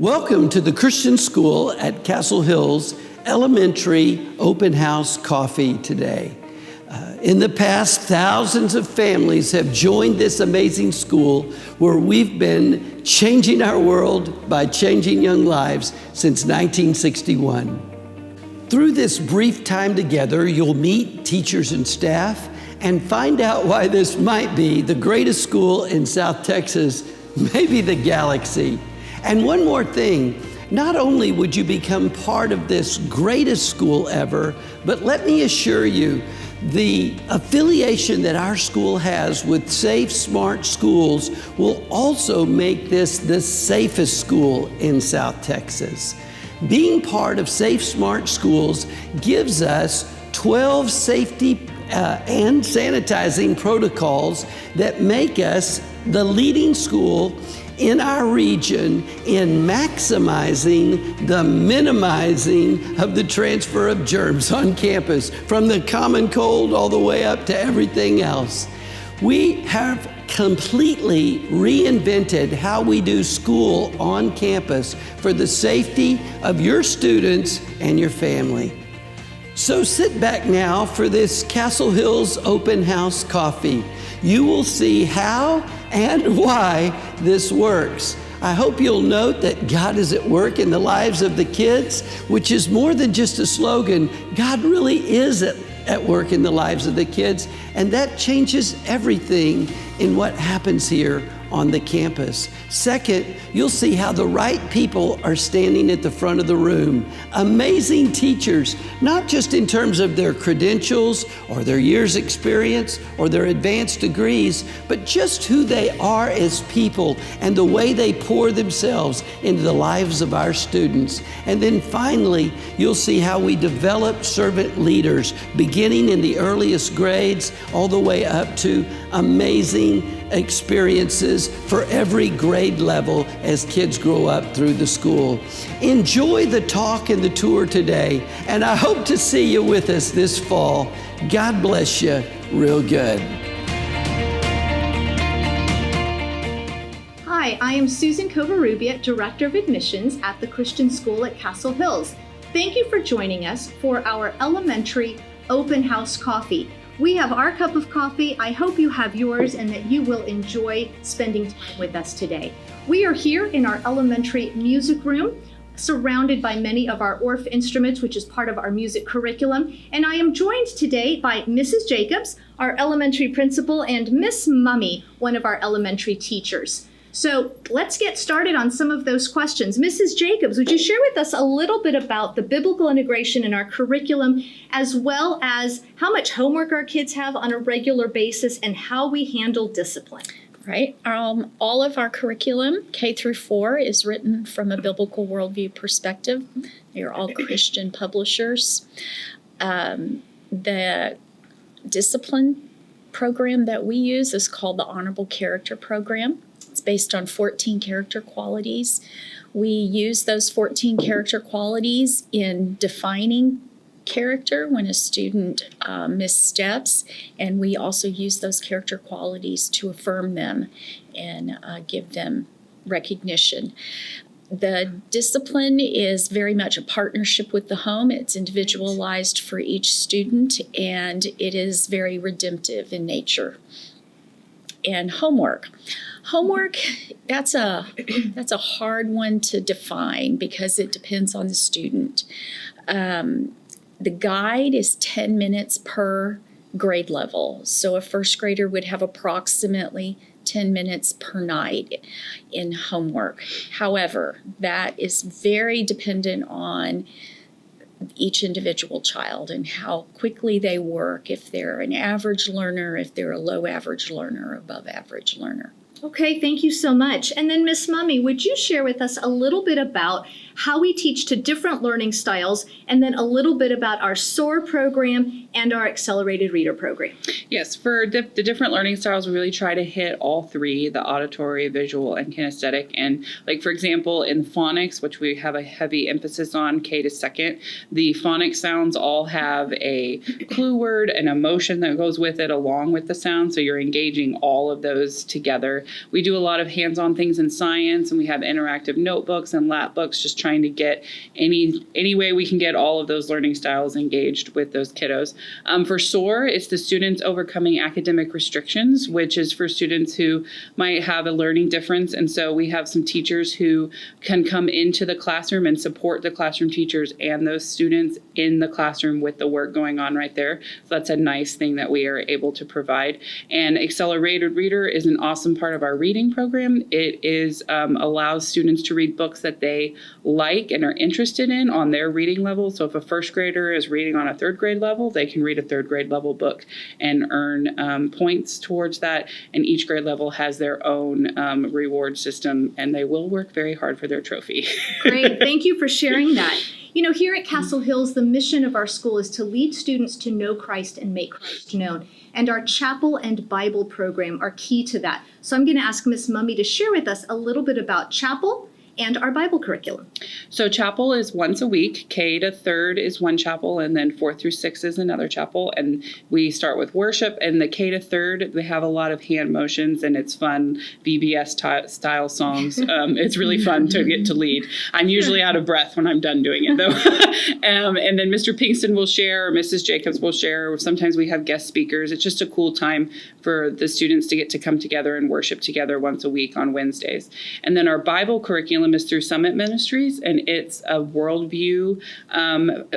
Welcome to the Christian School at Castle Hills Elementary Open House Coffee today. In the past, thousands of families have joined this amazing school where we've been changing our world by changing young lives since 1961. Through this brief time together, you'll meet teachers and staff and find out why this might be the greatest school in South Texas, maybe the galaxy. And one more thing, not only would you become part of this greatest school ever, but let me assure you, the affiliation that our school has with Safe, Smart Schools will also make this the safest school in South Texas. Being part of Safe, Smart Schools gives us 12 safety and sanitizing protocols that make us the leading school in our region in maximizing the minimizing of the transfer of germs on campus, from the common cold all the way up to everything else. We have completely reinvented how we do school on campus for the safety of your students and your family. So sit back now for this Castle Hills Open House Coffee. You will see how and why this works. I hope you'll note that God is at work in the lives of the kids, which is more than just a slogan. God really is at work in the lives of the kids, and that changes everything in what happens here on the campus. Second, you'll see how the right people are standing at the front of the room. Amazing teachers, not just in terms of their credentials or their years' experience or their advanced degrees, but just who they are as people and the way they pour themselves into the lives of our students. And then finally, you'll see how we develop servant leaders, beginning in the earliest grades all the way up to amazing experiences for every grade level as kids grow up through the school. Enjoy the talk and the tour today, and I hope to see you with us this fall. God bless you real good. Hi, I am Susan Covarrubias, Director of Admissions at the Christian School at Castle Hills. Thank you for joining us for our elementary open house coffee. We have our cup of coffee. I hope you have yours and that you will enjoy spending time with us today. We are here in our elementary music room, surrounded by many of our ORF instruments, which is part of our music curriculum. And I am joined today by Mrs. Jacobs, our elementary principal, and Miss Mummy, one of our elementary teachers. So let's get started on some of those questions. Mrs. Jacobs, would you share with us a little bit about the biblical integration in our curriculum, as well as how much homework our kids have on a regular basis and how we handle discipline? Right. All of our curriculum, K through 4, is written from a biblical worldview perspective. They are all Christian publishers. The discipline program that we use is called the Honorable Character Program. It's based on 14 character qualities. We use those 14 character qualities in defining character when a student missteps, and we also use those character qualities to affirm them and give them recognition. The discipline is very much a partnership with the home. It's individualized for each student, and it is very redemptive in nature. And homework. Homework, that's a hard one to define because it depends on the student. The guide is 10 minutes per grade level. So a first grader would have approximately 10 minutes per night in homework. However, that is very dependent on each individual child and how quickly they work, if they're an average learner, if they're a low average learner, above average learner. Okay, thank you so much. And then Miss Mummy, would you share with us a little bit about how we teach to different learning styles, and then a little bit about our SOAR program and our accelerated reader program. Yes, for the different learning styles, we really try to hit all three, the auditory, visual, and kinesthetic. And like, for example, in phonics, which we have a heavy emphasis on K to second, the phonics sounds all have a clue word, an emotion that goes with it along with the sound. So you're engaging all of those together. We do a lot of hands-on things in science, and we have interactive notebooks and lap books, just trying to get any way we can get all of those learning styles engaged with those kiddos. For SOAR, it's the students overcoming academic restrictions, which is for students who might have a learning difference. And so we have some teachers who can come into the classroom and support the classroom teachers and those students in the classroom with the work going on right there. So that's a nice thing that we are able to provide. And Accelerated Reader is an awesome part of our reading program. It is allows students to read books that they like and are interested in on their reading level. So if a first grader is reading on a third grade level, they can read a third grade level book and earn points towards that. And each grade level has their own reward system, and they will work very hard for their trophy. Great. Thank you for sharing that. You know, here at Castle Hills, the mission of our school is to lead students to know Christ and make Christ known. And our chapel and Bible program are key to that. So I'm going to ask Miss Mummy to share with us a little bit about chapel and our Bible curriculum. So chapel is once a week. K to third is one chapel, and then 4th through 6th is another chapel. And we start with worship. And the K to third, we have a lot of hand motions, and it's fun, VBS style songs. It's really fun to get to lead. I'm usually out of breath when I'm done doing it, though. And then Mr. Pinkston will share, or Mrs. Jacobs will share. Sometimes we have guest speakers. It's just a cool time for the students to get to come together and worship together once a week on Wednesdays. And then our Bible curriculum is through Summit Ministries, and it's a worldview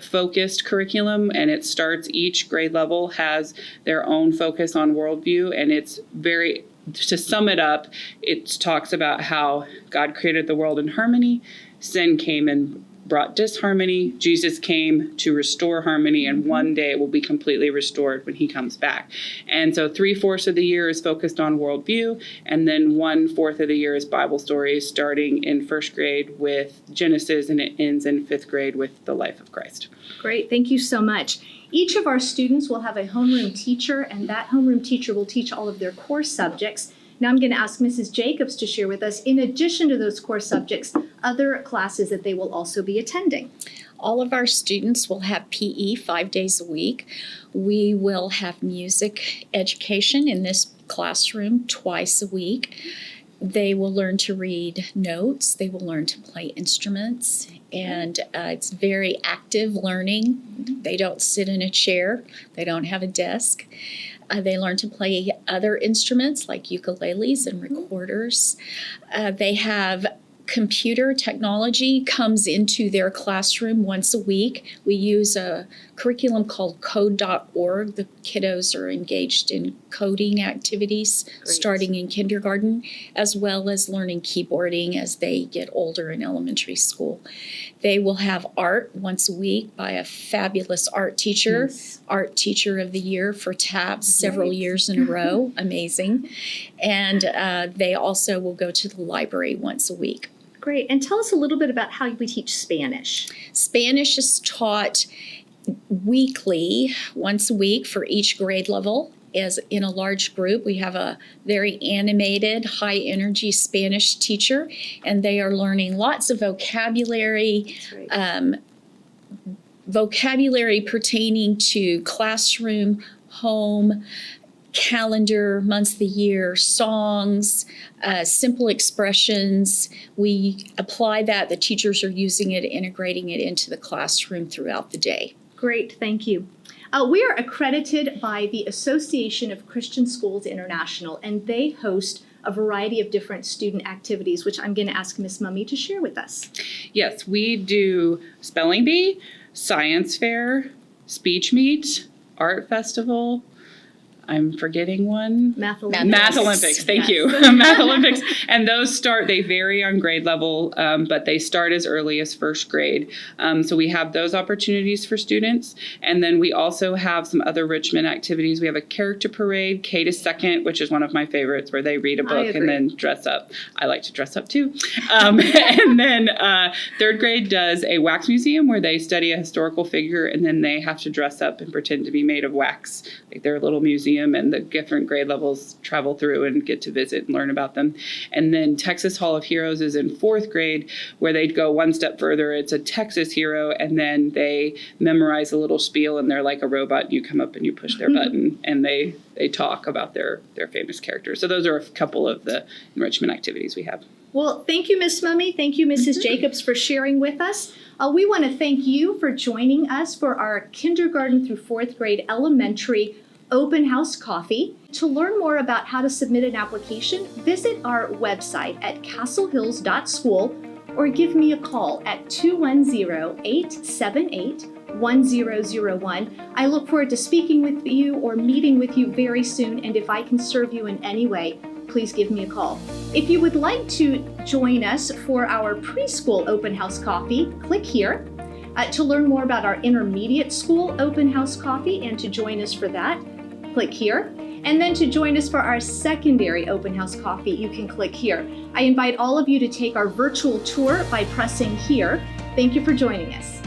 focused curriculum, and it starts, each grade level has their own focus on worldview, and it's very, to sum it up, it talks about how God created the world in harmony, sin came and brought disharmony, Jesus came to restore harmony, and one day it will be completely restored when he comes back. And so 3/4 of the year is focused on worldview, and then 1/4 of the year is Bible stories, starting in 1st grade with Genesis, and it ends in 5th grade with the life of Christ. Great. Thank you so much. Each of our students will have a homeroom teacher, and that homeroom teacher will teach all of their core subjects. Now I'm going to ask Mrs. Jacobs to share with us, in addition to those core subjects, other classes that they will also be attending. All of our students will have PE 5 days a week. We will have music education in this classroom twice a week. They will learn to read notes. They will learn to play instruments. And it's very active learning. They don't sit in a chair. They don't have a desk. They learn to play other instruments like ukuleles and recorders. They have computer technology comes into their classroom once a week. We use a curriculum called code.org. The kiddos are engaged in coding activities starting in kindergarten, as well as learning keyboarding as they get older in elementary school. They will have art once a week by a fabulous art teacher, Art Teacher of the Year for TABS several years in a row. Amazing. And they also will go to the library once a week. Great. And tell us a little bit about how we teach Spanish. Spanish is taught weekly, once a week for each grade level. As in a large group, we have a very animated, high-energy Spanish teacher, and they are learning lots of vocabulary, vocabulary pertaining to classroom, home, calendar, months of the year, songs, simple expressions. We apply that. The teachers are using it, integrating it into the classroom throughout the day. Great, thank you. We are accredited by the Association of Christian Schools International, and they host a variety of different student activities, which I'm going to ask Miss Mummy to share with us. Yes, we do spelling bee, science fair, speech meet, art festival, I'm forgetting one. Math Math Olympics. Thank you. Math Olympics. And those they vary on grade level, but they start as early as first grade. So we have those opportunities for students. And then we also have some other Richmond activities. We have a character parade, K to second, which is one of my favorites, where they read a book and then dress up. I like to dress up too. And then third grade does a wax museum where they study a historical figure and then they have to dress up and pretend to be made of wax. Like their little museum, and the different grade levels travel through and get to visit and learn about them. And then Texas Hall of Heroes is in fourth grade, where they go one step further. It's a Texas hero, and then they memorize a little spiel, and they're like a robot. You come up and you push their button, and they talk about their famous characters. So those are a couple of the enrichment activities we have. Well, thank you, Ms. Mummy. Thank you, Mrs. Jacobs, for sharing with us. We want to thank you for joining us for our kindergarten through fourth grade elementary open house coffee. To learn more about how to submit an application, visit our website at castlehills.school or give me a call at 210-878-1001. I look forward to speaking with you or meeting with you very soon, and if I can serve you in any way, please give me a call. If you would like to join us for our preschool open house coffee, click here. To learn more about our intermediate school open house coffee and to join us for that, click here. And then to join us for our secondary open house coffee, you can click here. I invite all of you to take our virtual tour by pressing here. Thank you for joining us.